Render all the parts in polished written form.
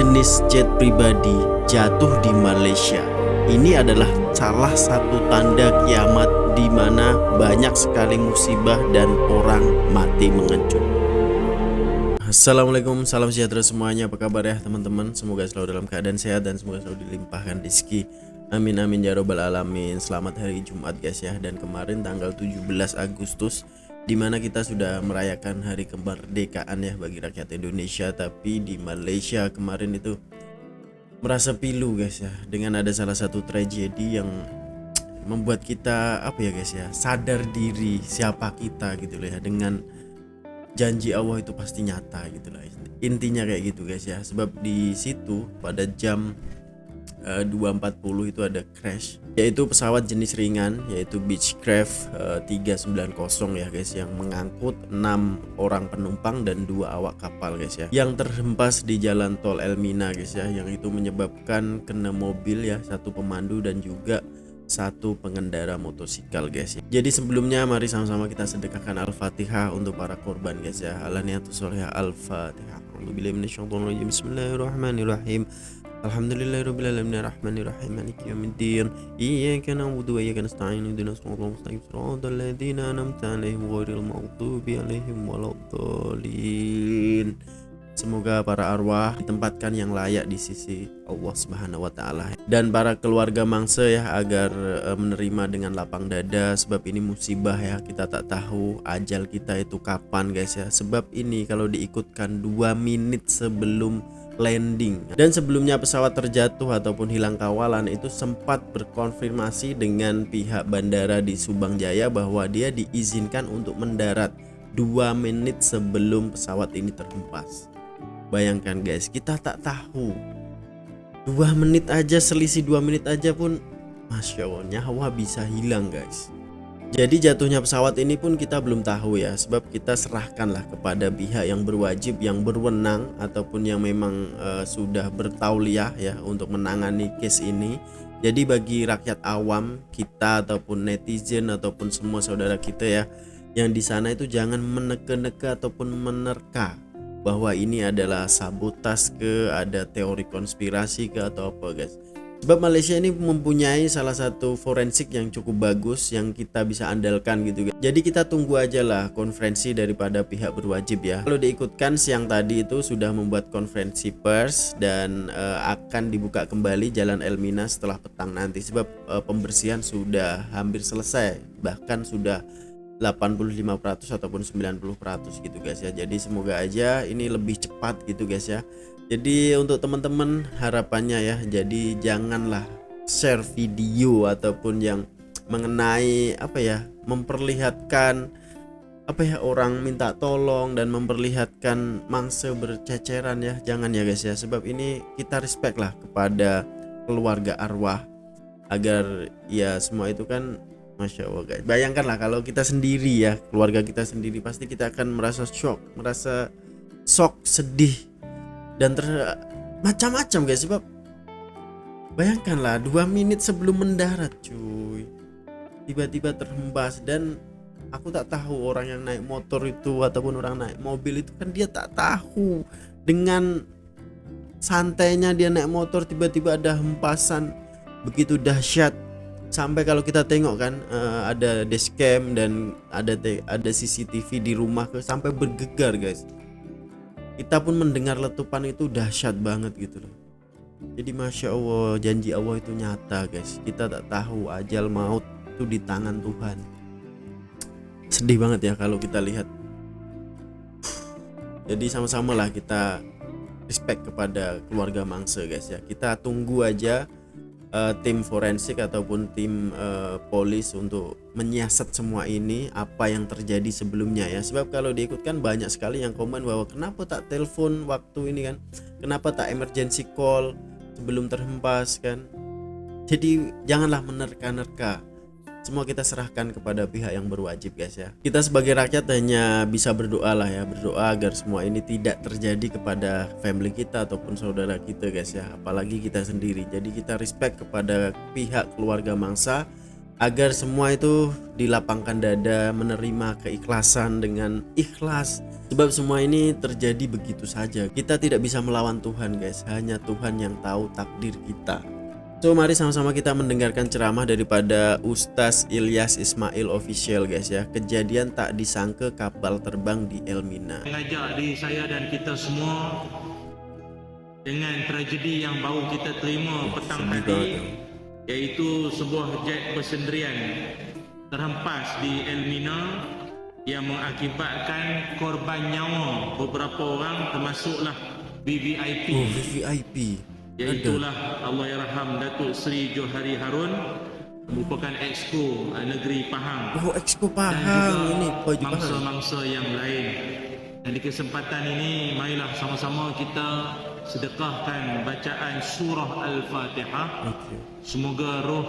jenis jet pribadi jatuh di Malaysia. Ini adalah salah satu tanda kiamat di mana banyak sekali musibah dan orang mati mengecut. Assalamualaikum, salam sejahtera semuanya. Apa kabar ya teman-teman? Semoga selalu dalam keadaan sehat dan semoga selalu dilimpahkan rezeki. Amin amin ya robbal alamin. Selamat hari Jumat guys ya. Dan kemarin tanggal 17 Agustus dimana kita sudah merayakan hari kemerdekaan ya bagi rakyat Indonesia. Tapi di Malaysia kemarin itu merasa pilu guys ya, dengan ada salah satu tragedi yang membuat kita apa ya guys ya, sadar diri siapa kita gitu loh ya, dengan janji Allah itu pasti nyata gitu lah. Intinya kayak gitu guys ya. Sebab di situ pada jam 2.40 itu ada crash, yaitu pesawat jenis ringan yaitu Beechcraft 390 ya guys, yang mengangkut 6 orang penumpang dan 2 awak kapal guys ya, yang terhempas di jalan tol Elmina guys ya, yang itu menyebabkan kena mobil ya, 1 pemandu dan juga 1 pengendara motosikal guys ya. Jadi sebelumnya mari sama-sama kita sedekahkan Al-Fatihah untuk para korban guys ya. Alaniyatus sholihah Al-Fatihah. Bismillahirrahmanirrahim. Alhamdulillahirabbil alamin arrahmanir rahim maliki yaumiddin iyyaka na'budu wa iyyaka nasta'in ihdinas siratal mustaqim siratal ladzina an'amta 'alaihim ghairil maghdubi 'alaihim waladdallin. Semoga para arwah ditempatkan yang layak di sisi Allah Subhanahu wa taala, dan para keluarga mangsa ya agar menerima dengan lapang dada, sebab ini musibah ya, kita tak tahu ajal kita itu kapan guys ya. Sebab ini kalau diikutkan 2 menit sebelum landing, dan sebelumnya pesawat terjatuh ataupun hilang kawalan itu sempat berkonfirmasi dengan pihak bandara di Subang Jaya bahwa dia diizinkan untuk mendarat 2 menit sebelum pesawat ini terhempas. Bayangkan guys, kita tak tahu 2 menit aja, selisih 2 menit aja pun Masya Allah nyawa bisa hilang guys. Jadi jatuhnya pesawat ini pun kita belum tahu ya, sebab kita serahkanlah kepada pihak yang berwajib, yang berwenang ataupun yang memang sudah bertauliah ya untuk menangani case ini. Jadi bagi rakyat awam kita ataupun netizen ataupun semua saudara kita ya yang di sana itu jangan meneka-neka ataupun menerka bahwa ini adalah sabotas ke, ada teori konspirasi ke atau apa guys. Sebab Malaysia ini mempunyai salah satu forensik yang cukup bagus yang kita bisa andalkan gitu guys. Jadi kita tunggu aja lah konferensi daripada pihak berwajib ya. Kalau diikutkan siang tadi itu sudah membuat konferensi pers dan akan dibuka kembali jalan Elmina setelah petang nanti. Sebab pembersihan sudah hampir selesai, bahkan sudah 85% ataupun 90% gitu guys ya. Jadi semoga aja ini lebih cepat gitu guys ya. Jadi untuk teman-teman harapannya ya, jadi janganlah share video ataupun yang mengenai apa ya, memperlihatkan apa ya, orang minta tolong dan memperlihatkan mangsa berceceran ya, jangan ya guys ya. Sebab ini kita respect lah kepada keluarga arwah, agar ya semua itu kan Masya Allah guys. Bayangkanlah kalau kita sendiri ya, keluarga kita sendiri, pasti kita akan merasa shock, merasa shock, sedih dan macam-macam guys. Sebab bayangkanlah 2 menit sebelum mendarat cuy, tiba-tiba terhempas. Dan aku tak tahu orang yang naik motor itu ataupun orang naik mobil itu kan dia tak tahu, dengan santainya dia naik motor tiba-tiba ada hempasan begitu dahsyat. Sampai kalau kita tengok kan ada dashcam dan ada CCTV di rumah sampai bergegar guys. Kita pun mendengar letupan itu dahsyat banget gitu loh. Jadi Masya Allah, janji Allah itu nyata guys. Kita tak tahu ajal maut itu di tangan Tuhan. Sedih banget ya kalau kita lihat. Jadi sama-sama lah kita respect kepada keluarga mangsa guys ya. Kita tunggu aja tim forensik ataupun tim polis untuk menyiasat semua ini, apa yang terjadi sebelumnya ya. Sebab kalau diikutkan banyak sekali yang komen bahwa kenapa tak telepon waktu ini kan, kenapa tak emergency call sebelum terhempas kan. Jadi janganlah menerka-nerka, semua kita serahkan kepada pihak yang berwajib guys ya. Kita sebagai rakyat hanya bisa berdoa lah ya, berdoa agar semua ini tidak terjadi kepada family kita ataupun saudara kita guys ya, apalagi kita sendiri. Jadi kita respect kepada pihak keluarga mangsa agar semua itu dilapangkan dada, menerima keikhlasan dengan ikhlas. Sebab semua ini terjadi begitu saja. Kita tidak bisa melawan Tuhan guys, hanya Tuhan yang tahu takdir kita. So mari sama-sama kita mendengarkan ceramah daripada Ustaz Ilyas Ismail Official guys ya. Kejadian tak disangka kapal terbang di Elmina. Mengajak diri saya dan kita semua dengan tragedi yang baru kita terima petang tadi, iaitu sebuah jet bersendirian terhempas di Elmina yang mengakibatkan korban nyawa beberapa orang, termasuklah VVIP. Oh, VVIP. Iaitulah Allahyarham Datuk Seri Johari Harun, merupakan Exco Negeri Pahang. Oh, Exco Dan Pahang juga ini mangsa-mangsa yang lain. Dan di kesempatan ini, marilah sama-sama kita sedekahkan bacaan surah Al-Fatihah. Semoga roh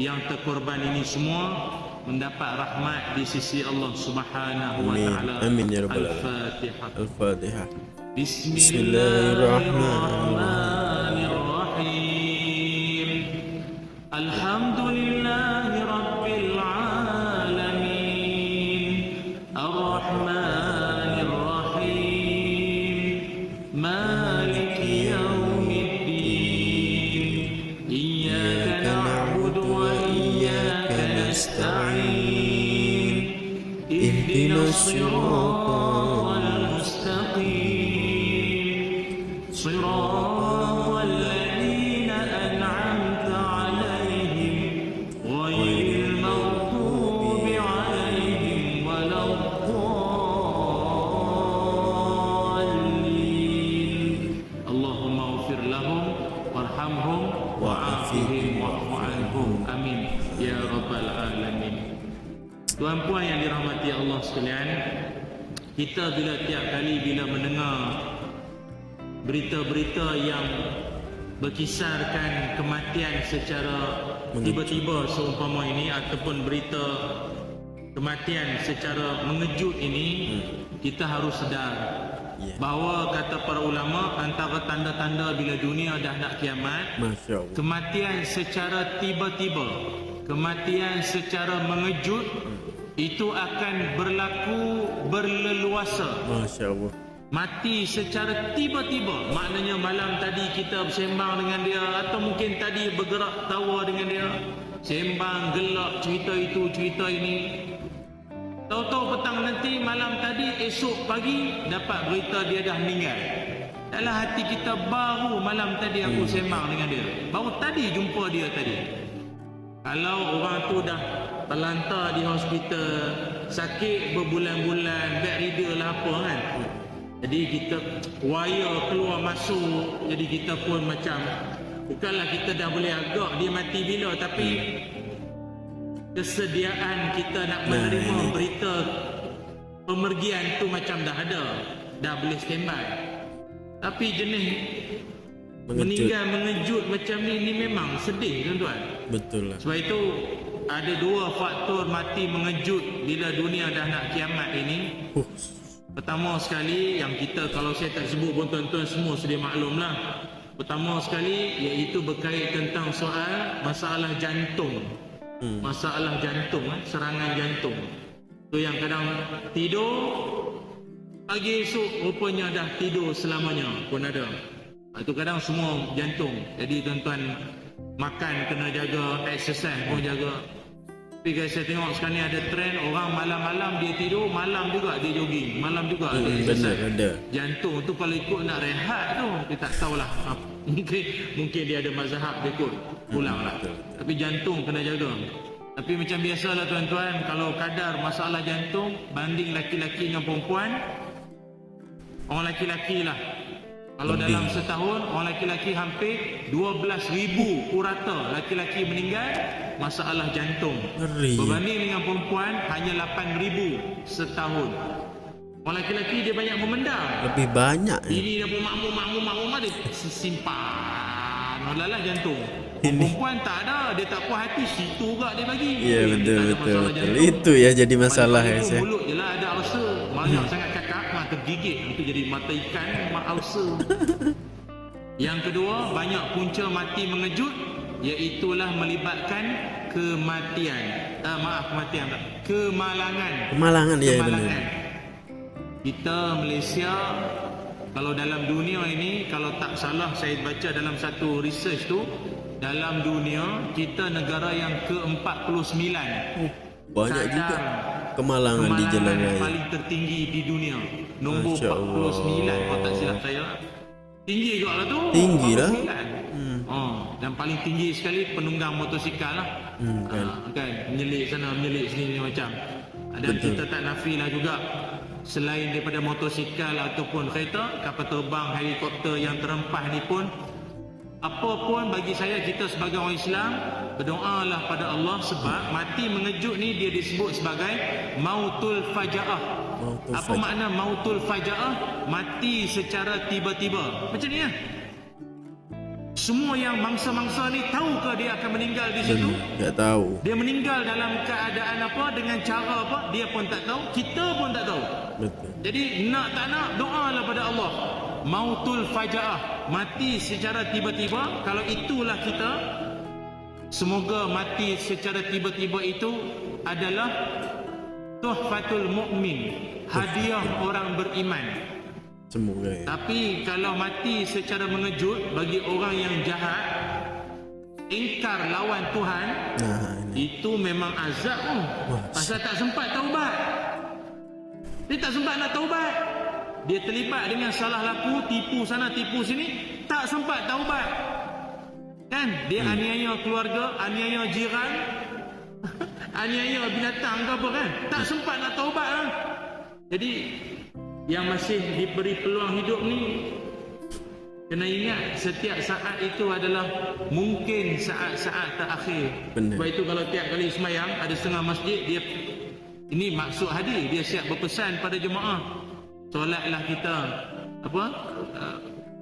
yang terkorban ini semua mendapat rahmat di sisi Allah Subhanahu wa taala. Amin ya rabbal alamin. Al-Fatihah. Al-Fatihah. Bismillahirrahmanirrahim. Alhamdulillahi rabbil alamin. Ar-Rahmanir Rahim. Maliki yaumiddin. Iyyaka na'budu wa iyyaka nasta'in. Ihdinas siratal mustaqim. صراط الذين أنعمت عليهم غير المغضوب عليهم ولا الضالين اللهم اغفر لهم وارحمهم وعافهم واعف عنهم آمين يا رب العالمين. Tuan-puan yang dirahmati Allah sekalian, kita tiap kali bila mendengar berita-berita yang berkisarkan kematian secara tiba-tiba seumpama ini, ataupun berita kematian secara mengejut ini, kita harus sedar bahawa kata para ulama, antara tanda-tanda bila dunia dah nak kiamat, kematian secara tiba-tiba, kematian secara mengejut itu akan berlaku berleluasa. Masya Allah. Mati secara tiba-tiba, maknanya malam tadi kita bersembang dengan dia, atau mungkin tadi bergerak tawa dengan dia, sembang gelak cerita itu cerita ini, tahu-tahu petang nanti, malam tadi, esok pagi dapat berita dia dah meninggal. Dalam hati kita, baru malam tadi aku sembang dengan dia, baru tadi jumpa dia tadi. Kalau orang tu dah terlantar di hospital, sakit berbulan-bulan, bedridden lah apa kan, jadi kita wire keluar masuk, jadi kita pun macam, bukanlah kita dah boleh agak dia mati bila, tapi kesediaan kita nak menerima berita pemergian tu macam dah ada, dah boleh standby. Tapi jenis meninggal mengejut macam ni memang sedih tuan-tuan. Betul lah. Sebab itu ada dua faktor mati mengejut bila dunia dah nak kiamat ini. Pertama sekali, yang kita kalau saya tak sebut pun tuan-tuan semua sedia maklum lah. Pertama sekali iaitu berkait tentang soal masalah jantung. Masalah jantung, serangan jantung. Tu yang kadang tidur, pagi esok rupanya dah tidur selamanya pun ada. Itu kadang semua jantung. Jadi tuan-tuan makan kena jaga, exercise pun jaga. Tapi guys, saya tengok sekarang ni ada trend orang malam-malam dia tidur, malam juga dia jogging, malam juga dia exercise. Benar, jantung tu kalau ikut nak rehat tu, dia tak tahulah. Mungkin dia ada mazhab dia ikut pulang lah. Tapi jantung kena jaga. Tapi macam biasalah tuan-tuan, kalau kadar masalah jantung banding laki-laki dengan perempuan, orang laki-laki lah, kalau dalam setahun orang laki-laki hampir 12,000 purata laki-laki meninggal masalah jantung. Berbanding dengan perempuan hanya 8,000 setahun. Orang laki-laki dia banyak memendam. Lebih banyak. Ini dia pun makmum dia simpan. Olalah jantung. Perempuan tak ada, dia tak puas hati, situ juga dia bagi. Ya betul. Itu ya jadi masalah ya. Mulut je lah ada ulcer. Banyak sangat kakak tergigit, itu jadi mata ikan ulcer. Yang kedua, banyak punca mati mengejut, iaitulah melibatkan kematian. Kematian tak? Kemalangan. Kemalangan ya benar. Kemalangan. Kita Malaysia, kalau dalam dunia ini, kalau tak salah saya baca dalam satu research tu, dalam dunia kita negara yang ke-49. Banyak juga kemalangan di jalan yang raya. paling tertinggi di dunia. Nombor 49 kalau tak silap saya. Tinggi juga lah tu. Tinggi lah. Dan paling tinggi sekali penunggang motosikal lah. Kan menyelit sana menyelit sini macam. Dan kita tak nafilah juga, selain daripada motosikal ataupun kereta, kapal terbang, helikopter yang terempah ni pun, apa pun bagi saya, kita sebagai orang Islam berdoalah pada Allah, sebab mati mengejut ni dia disebut sebagai mautul fajaah. Apa makna mautul fajaah? Mati secara tiba-tiba. Macam ni ya. Semua yang mangsa-mangsa ni tahukah dia akan meninggal di situ? Tak tahu. Dia meninggal dalam keadaan apa, dengan cara apa, dia pun tak tahu, kita pun tak tahu. Betul. Jadi nak tak nak, doalah pada Allah. Mautul fajaah, mati secara tiba-tiba. Kalau itulah kita, semoga mati secara tiba-tiba itu adalah tuhfatul mukmin, hadiah orang beriman. Semoga ya. Tapi kalau mati secara mengejut, bagi orang yang jahat, ingkar lawan Tuhan, itu memang azab tu. Pasal tak sempat taubat. Dia tak sempat nak taubat. Dia terlibat dengan salah laku, tipu sana tipu sini, tak sempat taubat. Kan? Dia aniaya keluarga, aniaya jiran, aniaya binatang ke apa kan? Tak sempat nak taubat lah. Jadi yang masih diberi peluang hidup ni, kena ingat setiap saat itu adalah mungkin saat-saat terakhir. Sebab itu kalau tiap kali semayang ada setengah masjid, dia, ini maksud hadir, dia siap berpesan pada jemaah, solatlah kita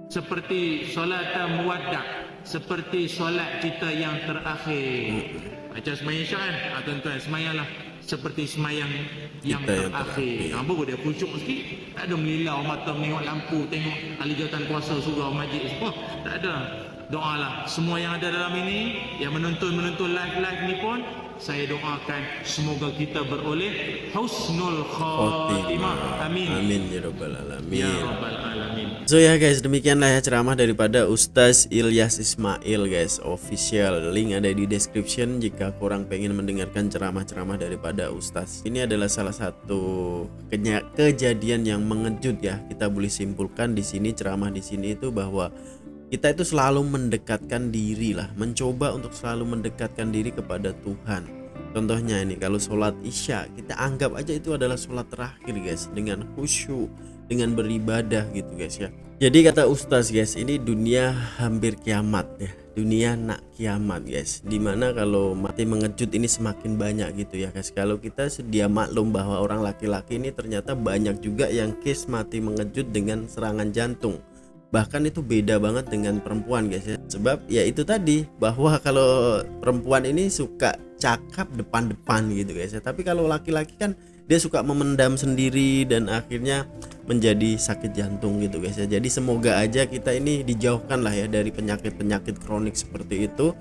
seperti solatan muwaddak, seperti solat kita yang terakhir. Macam semayang Isyak kan, tuan-tuan semayanglah seperti semayang yang terakhir. Baru dia khusyuk sikit. Tak ada melilau mata menengok lampu, tengok ahli jawatan kuasa surau majlis semua. Tak ada. Doalah semua yang ada dalam ini, yang menonton live ni pun, saya doakan semoga kita beroleh husnul khatimah. Amin. Amin ya rabbal alamin. Ya rabbal alamin. So ya guys, demikianlah ya ceramah daripada Ustaz Ilyas Ismail guys, official. Link ada di description jika korang pengen mendengarkan ceramah-ceramah daripada Ustaz. Ini adalah salah satu kejadian yang mengejut ya. Kita boleh simpulkan di sini, ceramah di sini itu bahwa kita itu selalu mendekatkan diri lah, mencoba untuk selalu mendekatkan diri kepada Tuhan. Contohnya ini, kalau sholat isya, kita anggap aja itu adalah sholat terakhir guys, dengan khusyuk, dengan beribadah gitu guys ya. Jadi kata Ustaz guys, ini dunia hampir kiamat ya, dunia nak kiamat guys, dimana kalau mati mengejut ini semakin banyak gitu ya guys. Kalau kita sedia maklum bahwa orang laki-laki ini ternyata banyak juga yang case mati mengejut dengan serangan jantung. Bahkan itu beda banget dengan perempuan guys ya. Sebab ya itu tadi, bahwa kalau perempuan ini suka cakap depan-depan gitu guys ya. Tapi kalau laki-laki kan dia suka memendam sendiri dan akhirnya menjadi sakit jantung gitu guys ya. Jadi semoga aja kita ini dijauhkan lah ya dari penyakit-penyakit kronik seperti itu.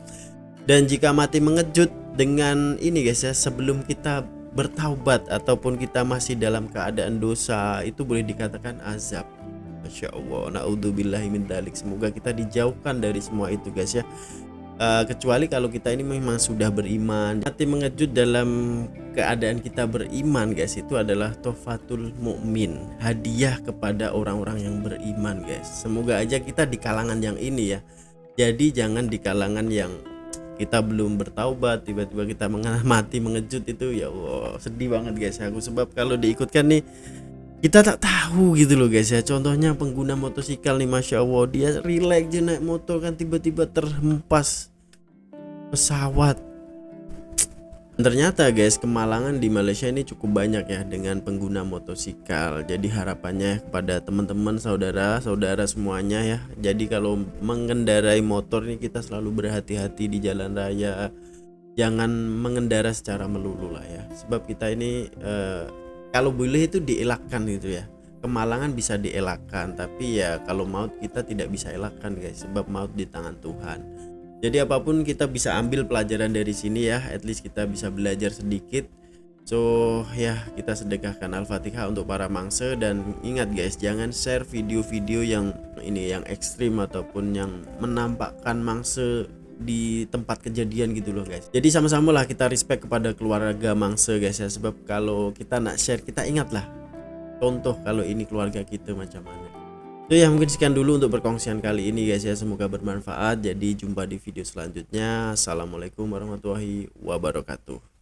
Dan jika mati mengejut dengan ini guys ya, sebelum kita bertaubat ataupun kita masih dalam keadaan dosa, itu boleh dikatakan azab. Masya Allah, na'udzubillahi min dzalik. Semoga kita dijauhkan dari semua itu guys ya. Kecuali kalau kita ini memang sudah beriman. Mati mengejut dalam keadaan kita beriman guys, itu adalah tuhfatul mukmin, hadiah kepada orang-orang yang beriman guys. Semoga aja kita di kalangan yang ini ya. Jadi jangan di kalangan yang kita belum bertaubat tiba-tiba kita mati mengejut. Itu ya Allah, sedih banget guys aku. Sebab kalau diikutkan nih, kita tak tahu gitu loh guys ya. Contohnya pengguna motosikal nih, Masya Allah, dia relax aja naik motor kan, tiba-tiba terhempas pesawat. Ternyata guys, kemalangan di Malaysia ini cukup banyak ya dengan pengguna motosikal. Jadi harapannya kepada teman-teman, saudara-saudara semuanya ya, jadi kalau mengendarai motor ini kita selalu berhati-hati di jalan raya. Jangan mengendara secara melulu lah ya. Sebab kita ini kalau boleh itu dielakkan gitu ya. Kemalangan bisa dielakkan, tapi ya kalau maut kita tidak bisa elakkan guys, sebab maut di tangan Tuhan. Jadi apapun kita bisa ambil pelajaran dari sini ya, at least kita bisa belajar sedikit. So ya, kita sedekahkan Al-Fatihah untuk para mangsa. Dan ingat guys, jangan share video-video yang ini, yang ekstrim ataupun yang menampakkan mangsa di tempat kejadian gitu loh guys. Jadi sama-sama lah kita respect kepada keluarga mangsa guys ya, sebab kalau kita nak share, kita ingatlah contoh kalau ini keluarga kita macam mana. So ya, mungkin sekian dulu untuk perkongsian kali ini guys ya, semoga bermanfaat. Jadi jumpa di video selanjutnya. Assalamualaikum warahmatullahi wabarakatuh.